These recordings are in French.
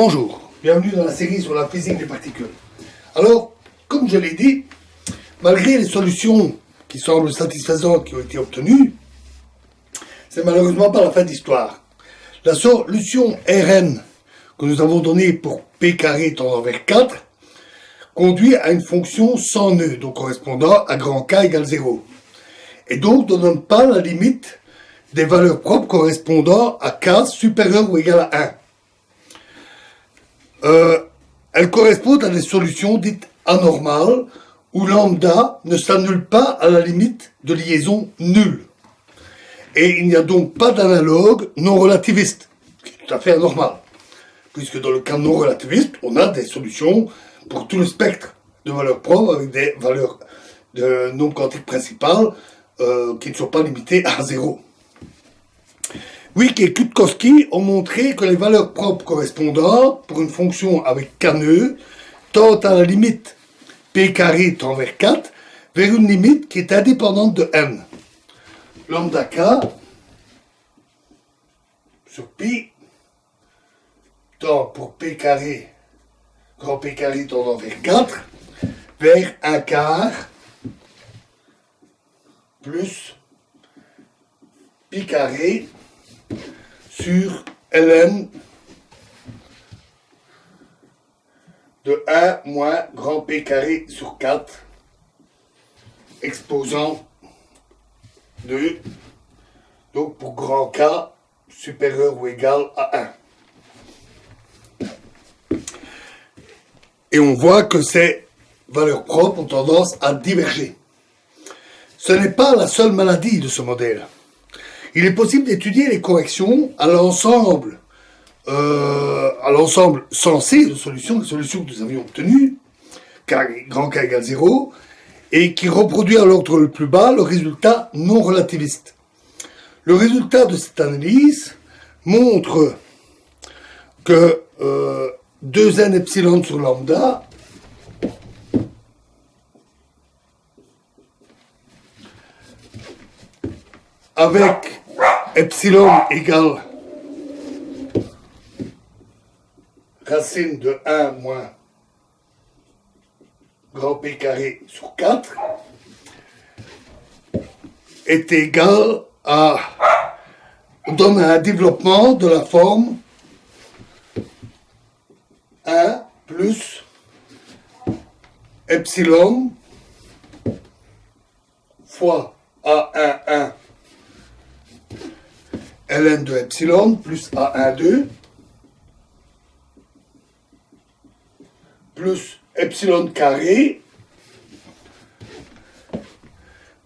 Bonjour, bienvenue dans la série sur la physique des particules. Alors, comme je l'ai dit, malgré les solutions qui semblent satisfaisantes qui ont été obtenues, c'est malheureusement pas la fin de l'histoire. La solution Rn que nous avons donnée pour p carré tendant vers 4 conduit à une fonction sans nœud, donc correspondant à grand K égale 0. Et donc ne donne pas la limite des valeurs propres correspondant à K supérieur ou égal à 1. Elles correspondent à des solutions dites anormales où lambda ne s'annule pas à la limite de liaison nulle. Et il n'y a donc pas d'analogue non relativiste, ce qui est tout à fait anormal, puisque dans le cas non relativiste, on a des solutions pour tout le spectre de valeurs propres avec des valeurs de nombres quantiques principales qui ne sont pas limitées à 0. Wick et Kutkowski ont montré que les valeurs propres correspondantes pour une fonction avec k nœuds tendent à la limite p carré tend vers 4 vers une limite qui est indépendante de n. Lambda k sur pi tend pour p carré, grand p carré tendant vers 4 vers 1 quart plus pi carré sur ln de 1 moins grand P carré sur 4 exposant 2, donc pour grand K supérieur ou égal à 1. Et on voit que ces valeurs propres ont tendance à diverger. Ce n'est pas la seule maladie de ce modèle. Il est possible d'étudier les corrections à l'ensemble sensé de solutions, les solutions que nous avions obtenues, grand K égale 0, et qui reproduit à l'ordre le plus bas le résultat non relativiste. Le résultat de cette analyse montre que 2n epsilon sur lambda avec epsilon égale racine de 1 moins grand P carré sur 4 est égal à, donne un développement de la forme 1 plus epsilon fois A11 ln de epsilon plus A12 plus epsilon carré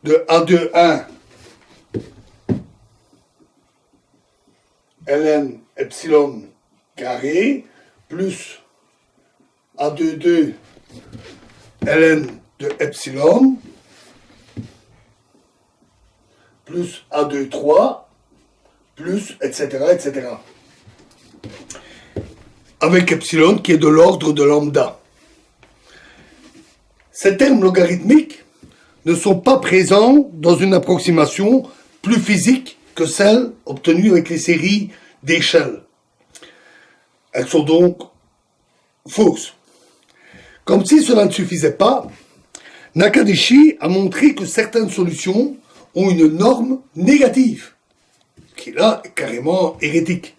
de A21 ln epsilon carré plus A22 ln de epsilon plus A23 plus etc. etc. avec epsilon qui est de l'ordre de lambda. Ces termes logarithmiques ne sont pas présents dans une approximation plus physique que celle obtenue avec les séries d'échelles. Elles sont donc fausses. Comme si cela ne suffisait pas, Nakanishi a montré que certaines solutions ont une norme négative, qui là est carrément hérétique.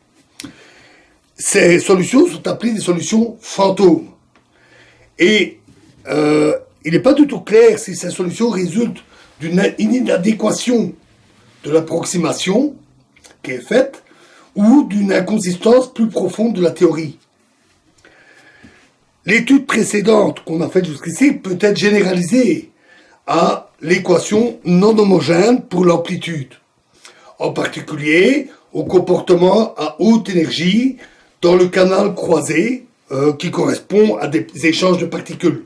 Ces solutions sont appelées des solutions fantômes. Et il n'est pas du tout clair si ces solutions résultent d'une inadéquation de l'approximation qui est faite ou d'une inconsistance plus profonde de la théorie. L'étude précédente qu'on a faite jusqu'ici peut être généralisée à l'équation non homogène pour l'amplitude, en particulier au comportement à haute énergie dans le canal croisé qui correspond à des échanges de particules.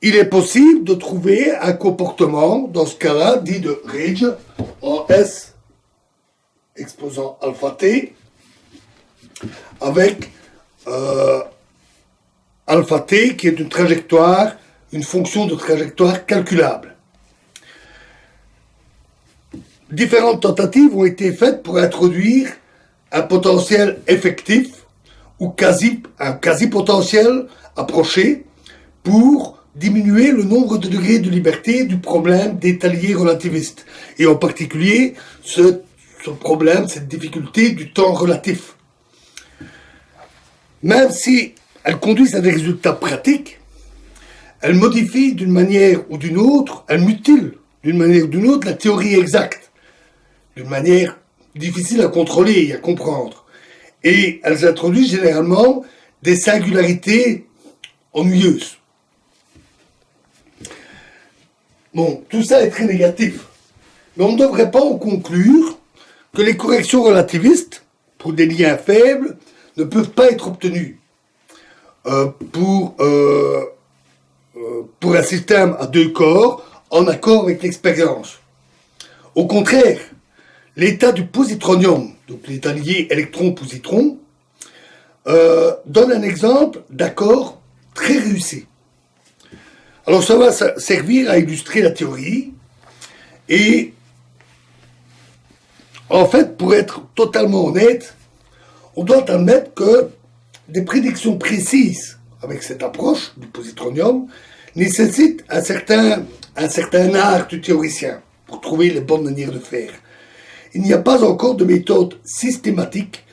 Il est possible de trouver un comportement, dans ce cas-là, dit de Ridge, en S exposant alpha t, avec alpha t qui est une trajectoire, une fonction de trajectoire calculable. Différentes tentatives ont été faites pour introduire un potentiel effectif ou un quasi-potentiel approché pour diminuer le nombre de degrés de liberté du problème d'étalier relativiste, et en particulier ce problème, cette difficulté du temps relatif. Même si elles conduisent à des résultats pratiques, elles modifient d'une manière ou d'une autre, elles mutilent d'une manière ou d'une autre la théorie exacte, d'une manière difficile à contrôler et à comprendre. Et elles introduisent généralement des singularités ennuyeuses. Bon, tout ça est très négatif. Mais on ne devrait pas en conclure que les corrections relativistes, pour des liens faibles, ne peuvent pas être obtenues. Pour un système à deux corps, en accord avec l'expérience. Au contraire, l'état du positronium, donc l'état lié électron-positron, donne un exemple d'accord très réussi. Alors ça va servir à illustrer la théorie, et en fait, pour être totalement honnête, on doit admettre que des prédictions précises avec cette approche du positronium nécessitent un certain art du théoricien pour trouver les bonnes manières de faire. Il n'y a pas encore de méthode systématique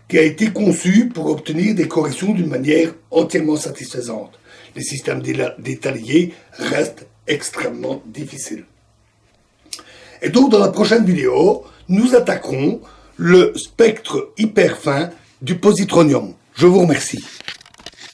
qui a été conçue pour obtenir des corrections d'une manière entièrement satisfaisante. Les systèmes d'état liés restent extrêmement difficiles. Et donc, dans la prochaine vidéo, nous attaquerons le spectre hyper fin du positronium. Je vous remercie.